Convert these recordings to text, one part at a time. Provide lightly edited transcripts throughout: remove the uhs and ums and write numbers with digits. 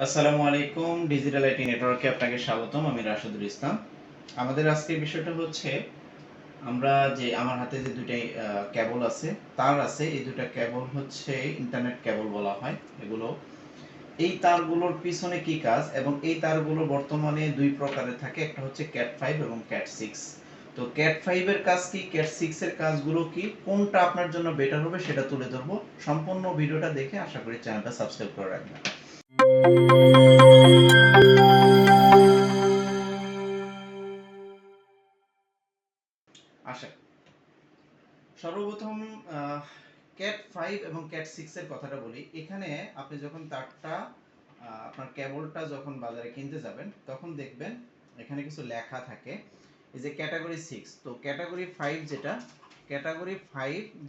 আসসালামু আলাইকুম, digital IT নেটওয়ার্কে আপনাকে স্বাগতম। আমি রাশেদুল ইসলাম। আমাদের আজকের বিষয়টা হচ্ছে আমরা যে আমার হাতে যে দুইটা কেবল আছে, তার আছে, এই দুইটা কেবল হচ্ছে ইন্টারনেট কেবল বলা হয় এগুলো। এই তারগুলোর পিছনে কি কাজ, এবং এই তারগুলো বর্তমানে দুই প্রকারের থাকে, একটা হচ্ছে ক্যাট 5 এবং ক্যাট 6। তো ক্যাট 5 এর কাজ কি, ক্যাট 6 এর কাজগুলো কি, কোনটা আপনার জন্য বেটার হবে সেটা তুলে ধরবো। সম্পূর্ণ ভিডিওটা দেখে আশা করি চ্যানেলটা সাবস্ক্রাইব করে রাখবেন। আশা সর্বপ্রথম ক্যাট 5 এবং ক্যাট 6 এর কথাটা বলি। এখানে আপনি যখন তারটা আপনার কেবলটা যখন বাজারে কিনতে যাবেন তখন দেখবেন এখানে কিছু লেখা থাকে, এই যে ক্যাটাগরি 6। তো ক্যাটাগরি 5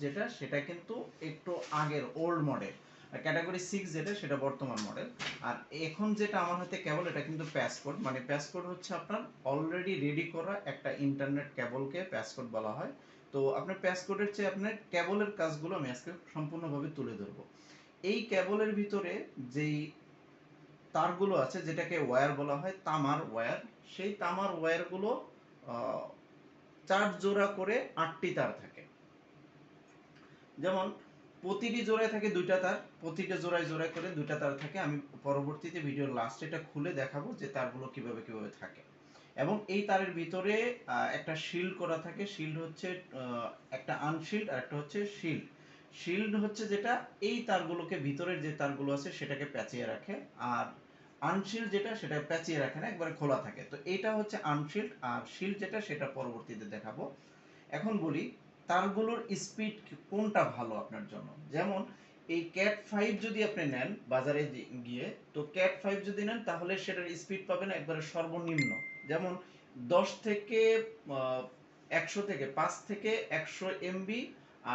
যেটা সেটা কিন্তু একটু আগের ওল্ড মডেল, আর ক্যাটাগরি 6 যেটা সেটা বর্তমান মডেল। আর এখন যেটা আমার হাতে কেবল, এটা কিন্তু প্যাসকোড, মানে প্যাসকোড হচ্ছে আপনার অলরেডি রেডি করা একটা ইন্টারনেট কেবলকে প্যাসকোড বলা হয়। তো আপনার প্যাসকোডের চেয়ে আপনার কেবলের কাজগুলো আমি আজকে সম্পূর্ণভাবে তুলে ধরবো। এই কেবলের ভিতরে যেই তারগুলো আছে, যেটাকে ওয়্যার বলা হয়, তামার ওয়্যার, সেই তামার ওয়্যারগুলো 4 জোড়া করে 8টি তার থাকে। যেমন প্রতিটি জোড়ায় থাকে দুইটা তার, প্রতিটা জোড়ায় জোড়ায় করে দুইটা তার থাকে। আমি পরবর্তীতে ভিডিওর লাস্টে এটা খুলে দেখাবো যে তারগুলো কিভাবে কিভাবে থাকে। এবং এই তারের ভিতরে একটা শিল্ড করা থাকে। শিল্ড হচ্ছে একটা আনশিল্ড আর একটা হচ্ছে শিল্ড। শিল্ড হচ্ছে যেটা এই তারগুলোকে, ভিতরের যে তারগুলো আছে সেটাকে প্যাঁচিয়ে রাখে, আর আনশিল্ড যেটা সেটা প্যাঁচিয়ে রাখে না, একবারে খোলা থাকে। তো এটা হচ্ছে আনশিল্ড, আর শিল্ড যেটা সেটা পরবর্তীতে দেখাবো। এখন বলি তারগুলোর স্পিড কোনটা ভালো আপনার জন্য। যেমন এই ক্যাট 5 যদি আপনি নেন বাজারে গিয়ে, তো ক্যাট 5 যদি নেন তাহলে সেটার স্পিড পাবেন একবারে সর্বনিম্ন। যেমন 10 থেকে 100 থেকে 5 থেকে 100 এমবি।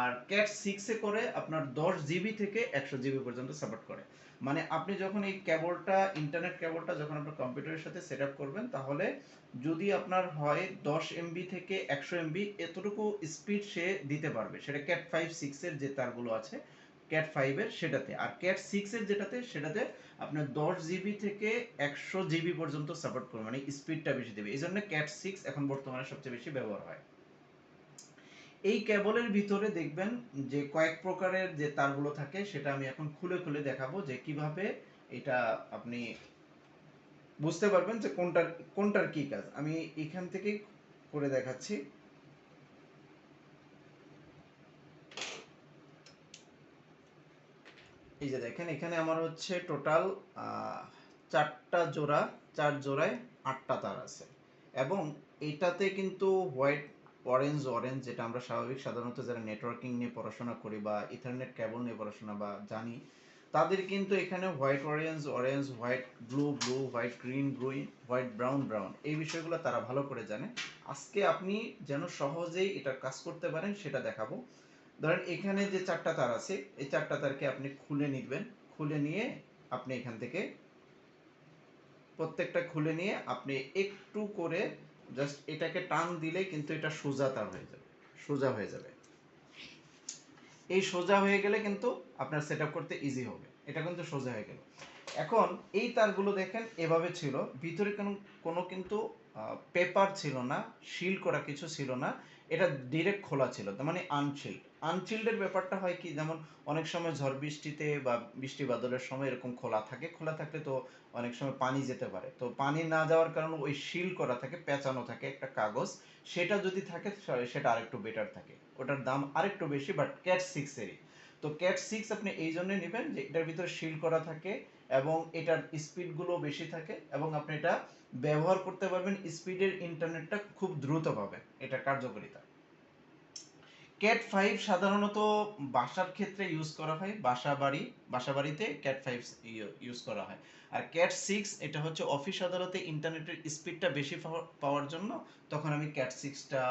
আর ক্যাট 6 এ করে আপনার 10 জিবি থেকে 100 জিবি পর্যন্ত সাপোর্ট করে। মানে আপনি যখন এই কেবলটা, ইন্টারনেট কেবলটা যখন আপনার কম্পিউটারের সাথে সেট আপ করবেন, তাহলে যদি আপনার হয় 10 এমবি থেকে 100 এমবি, এতটুকু স্পিড সে দিতে পারবে। সেটা ক্যাট 5 6 এর যে তারগুলো আছে ক্যাট 5 এর সেটাতে, আর ক্যাট 6 এর সেটাতে আপনার 10 জিবি থেকে 100 জিবি পর্যন্ত সাপোর্ট করবে, মানে স্পিডটা বেশি দেবে। এই জন্য ক্যাট 6 এখন বর্তমানে সবচেয়ে বেশি ব্যবহার হয়। এই কেবলের ভিতরে দেখবেন যে কয়েক প্রকারের যে তারগুলো থাকে, সেটা আমি এখন খুলে খুলে দেখাবো যে কিভাবে এটা আপনি বুঝতে পারবেন যে কোনটার কোনটার কি কাজ। আমি এখান থেকে করে দেখাচ্ছি। এই যে দেখেন, এখানে আমার হচ্ছে টোটাল 4টা জোড়া, 4 জোড়ায় 8টা তার আছে। এবং এটাতে কিন্তু হোয়াইট অরেঞ্জ অরেঞ্জ, যেটা আমরা সাধারণত যারা নেটওয়ার্কিং নিয়ে পড়াশোনা করি বা ইথারনেট কেবল নিয়ে পড়াশোনা বা জানি, তাদের কিন্তু এখানে white orange orange, white blue blue, white green green, white brown brown, এই বিষয়গুলো তারা ভালো করে জানে। আজকে আপনি যেন সহজেই এটা কাজ করতে পারেন সেটা দেখাবো। ধরেন এখানে যে 4টা তার আছে, এই 4টা তারকে আপনি খুলে নিবেন। খুলে নিয়ে আপনি এখান থেকে প্রত্যেকটা খুলে নিয়ে আপনি একটু করে জাস্ট এটাকে টান দিলেই কিন্তু এটা সোজা তার হয়ে যাবে, সোজা হয়ে যাবে। এই সোজা হয়ে গেলে কিন্তু আপনার সেট করতে ইজি হবে। এটা কিন্তু সোজা হয়ে গেল। এখন এই তারগুলো দেখেন এভাবে ছিল, ভিতরে কোনো কোনো কিন্তু পেপার ছিল না, শিল করা কিছু ছিল না। এটা ডিরেক্ট খোলা ছিল, তার মানে আনশিল্ড। আনশিল্ডের ব্যাপারটা হয় কি, যেমন অনেক সময় ঝড় বৃষ্টিতে বা বৃষ্টি বাদলের সময় এরকম খোলা থাকে, খোলা থাকলে তো অনেক সময় পানি যেতে পারে। তো পানি না যাওয়ার কারণে ওই শিল করা থাকে, পেঁচানো থাকে একটা কাগজ, সেটা যদি থাকে সেটা আরেকটু বেটার থাকে, ওটার দাম আরেকটু বেশি, বাট ক্যাট 6 এরই। তো ক্যাট 6 আপনি এই জন্য নেবেন যে এটার ভিতরে শিল করা থাকে এবং এটার স্পিডগুলো বেশি থাকে, এবং আপনি এটা ব্যবহার করতে পারবেন, স্পিডের ইন্টারনেটটা খুব দ্রুত পাবেন, এটা কার্যকারিতা। ক্যাট 5 সাধারণত বাসার ক্ষেত্রে ইউজ করা হয়, বাসা বাড়িতে ক্যাট 5 ইউজ করা হয়। আর ক্যাট 6 এটা হচ্ছে অফিস আদালতে ইন্টারনেটের স্পিডটা বেশি পাওয়ার জন্য, তখন আমি ক্যাট 6টা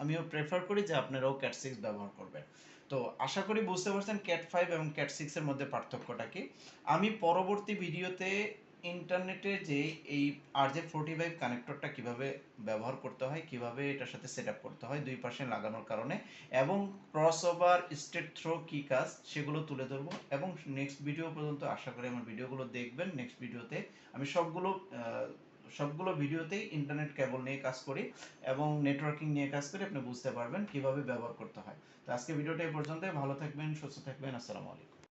আমিও প্রেফার করি যে আপনারাও ক্যাট 6 ব্যবহার করবেন। তো আশা করি বুঝতে পারছেন ক্যাট 5 এবং ক্যাট 6 এর মধ্যে পার্থক্যটা কি। আমি পরবর্তী ভিডিওতে ইন্টারনেটে যে এই RJ45 কানেক্টরটা কিভাবে ব্যবহার করতে হয়, কিভাবে এটার সাথে সেট আপ করতে হয় 2 পাশে লাগানোর কারণে, এবং ক্রসওভার স্টেট থ্রো কি কাজ সেগুলো তুলে ধরবো। এবং নেক্সট ভিডিও পর্যন্ত আশা করি আমার ভিডিওগুলো দেখবেন। নেক্সট ভিডিওতে আমি সবগুলো ভিডিওতেই ইন্টারনেট কেবল নিয়ে কাজ করি এবং নেটওয়ার্কিং নিয়ে কাজ করি, আপনি বুঝতে পারবেন কিভাবে ব্যবহার করতে হয়। তো আজকে ভিডিওটা এই পর্যন্তই। ভালো থাকবেন, সুস্থ থাকবেন। আসসালামু আলাইকুম।